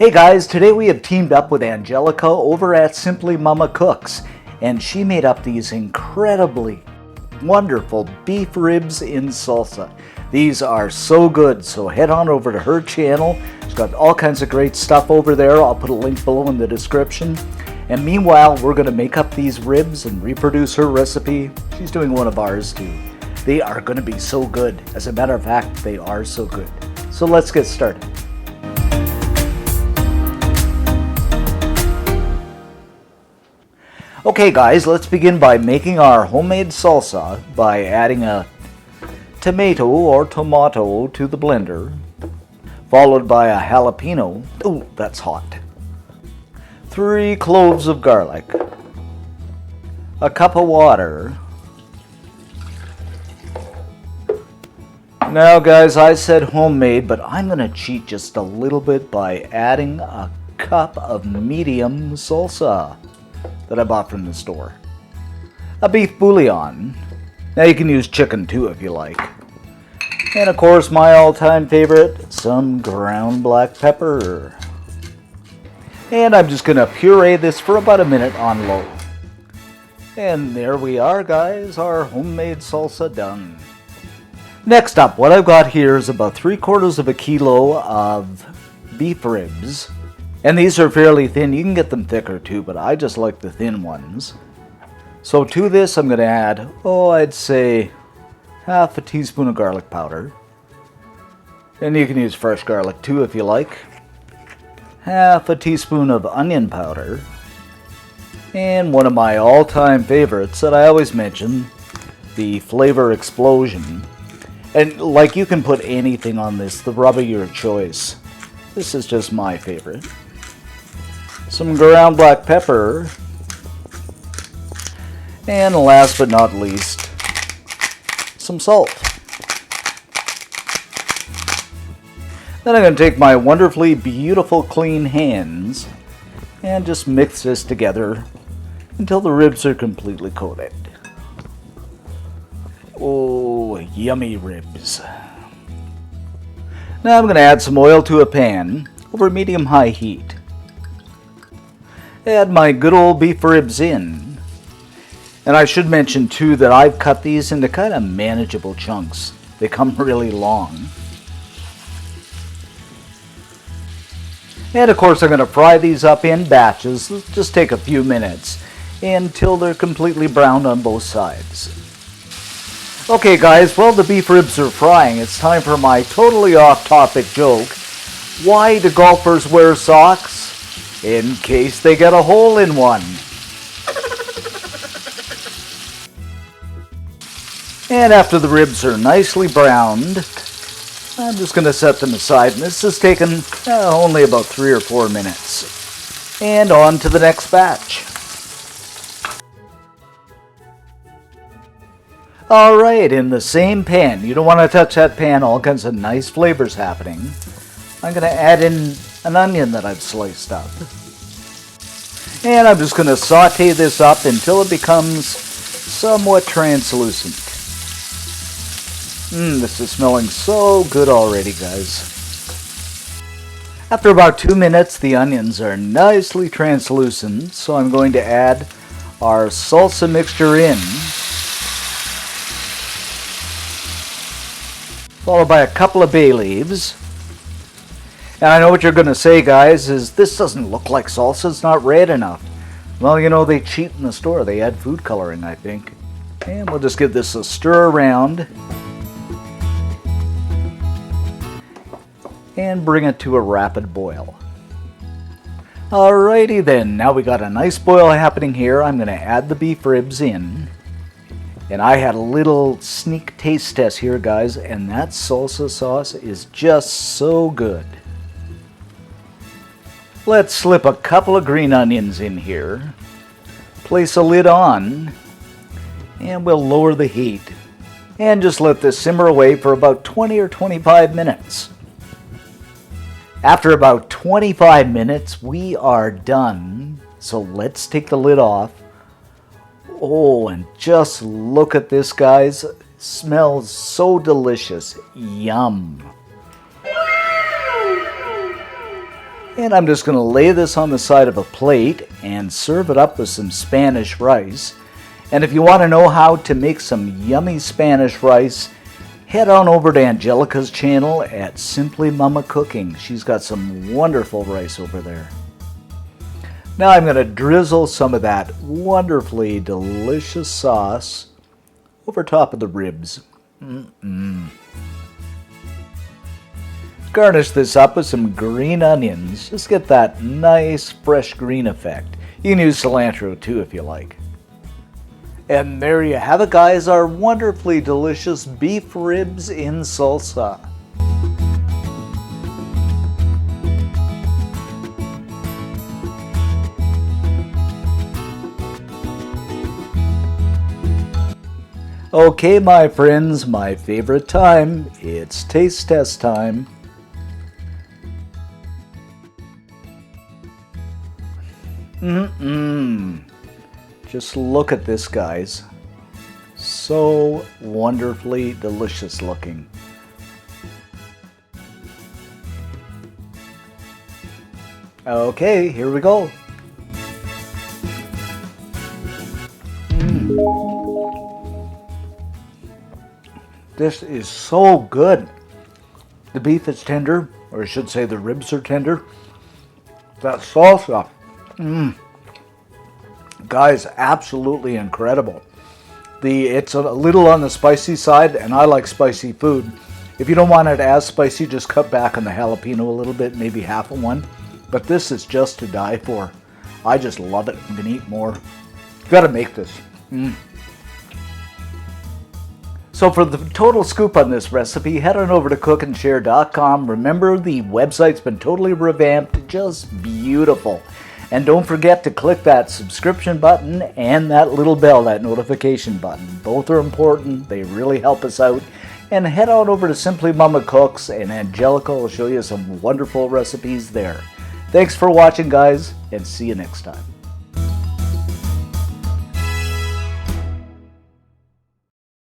Hey guys, today we have teamed up with Angelica over at Simply Mama Cooks, and she made up these incredibly wonderful beef ribs in salsa. These are so good, so head on over to her channel. She's got all kinds of great stuff over there. I'll put a link below in the description. And meanwhile, we're going to make up these ribs and reproduce her recipe. She's doing one of ours too. They are going to be so good. As a matter of fact, they are so good. So let's get started. Okay guys, let's begin by making our homemade salsa by adding a tomato to the blender, followed by a jalapeno. Ooh, that's hot. 3 cloves of garlic, a cup of water. Now guys, I said homemade, but I'm going to cheat just a little bit by adding a cup of medium salsa that I bought from the store. A beef bouillon. Now you can use chicken too if you like. And of course my all-time favorite, some ground black pepper. And I'm just going to puree this for about a minute on low. And there we are guys, our homemade salsa done. Next up, what I've got here is about 3/4 of a kilo of beef ribs. And these are fairly thin. You can get them thicker too, but I just like the thin ones. So to this I'm going to add, I'd say half a teaspoon of garlic powder. And you can use fresh garlic too if you like. Half a teaspoon of onion powder. And one of my all-time favorites that I always mention, the Flavor Explosion. And like, you can put anything on this, the rub of your choice. This is just my favorite. Some ground black pepper, and last but not least, some salt. Then I'm going to take my wonderfully beautiful clean hands and just mix this together until the ribs are completely coated. Oh, yummy ribs. Now I'm going to add some oil to a pan over medium-high heat. Add my good old beef ribs in. And I should mention too that I've cut these into kind of manageable chunks. They come really long. And of course I'm going to fry these up in batches. Just take a few minutes until they're completely browned on both sides. Okay guys, while the beef ribs are frying, it's time for my totally off-topic joke. Why do golfers wear socks? In case they get a hole in one. And after the ribs are nicely browned, I'm just going to set them aside. And this has taken only about 3 or 4 minutes. And on to the next batch. Alright, in the same pan, you don't want to touch that pan, all kinds of nice flavors happening. I'm going to add in an onion that I've sliced up. And I'm just going to saute this up until it becomes somewhat translucent. This is smelling so good already, guys. After about 2 minutes, the onions are nicely translucent, so I'm going to add our salsa mixture in, followed by a couple of bay leaves. And I know what you're going to say, guys, is this doesn't look like salsa, it's not red enough. Well, you know, they cheat in the store. They add food coloring, I think. And we'll just give this a stir around. And bring it to a rapid boil. Alrighty then, now we got a nice boil happening here. I'm going to add the beef ribs in. And I had a little sneak taste test here, guys, and that salsa sauce is just so good. Let's slip a couple of green onions in here, place a lid on, and we'll lower the heat. And just let this simmer away for about 20 or 25 minutes. After about 25 minutes, we are done. So let's take the lid off. Oh, and just look at this, guys. It smells so delicious. Yum. And I'm just going to lay this on the side of a plate and serve it up with some Spanish rice. And if you want to know how to make some yummy Spanish rice, head on over to Angelica's channel at Simply Mama Cooking. She's got some wonderful rice over there. Now I'm going to drizzle some of that wonderfully delicious sauce over top of the ribs. Garnish this up with some green onions. Just get that nice fresh green effect. You can use cilantro too if you like. And there you have it, guys, our wonderfully delicious beef ribs in salsa. Okay, my friends, my favorite time. It's taste test time. Just look at this, guys. So wonderfully delicious looking. Okay, here we go. This is so good. The beef is tender, or I should say the ribs are tender. That salsa. Guys, absolutely incredible. It's a little on the spicy side, and I like spicy food. If you don't want it as spicy, just cut back on the jalapeno a little bit, maybe half of one. But this is just to die for. I just love it. I'm going to eat more. Gotta make this. So for the total scoop on this recipe, head on over to cookandshare.com. Remember, the website's been totally revamped, just beautiful. And don't forget to click that subscription button and that little bell, that notification button. Both are important. They really help us out. And head on over to Simply Mama Cooks, and Angelica will show you some wonderful recipes there. Thanks for watching, guys, and see you next time.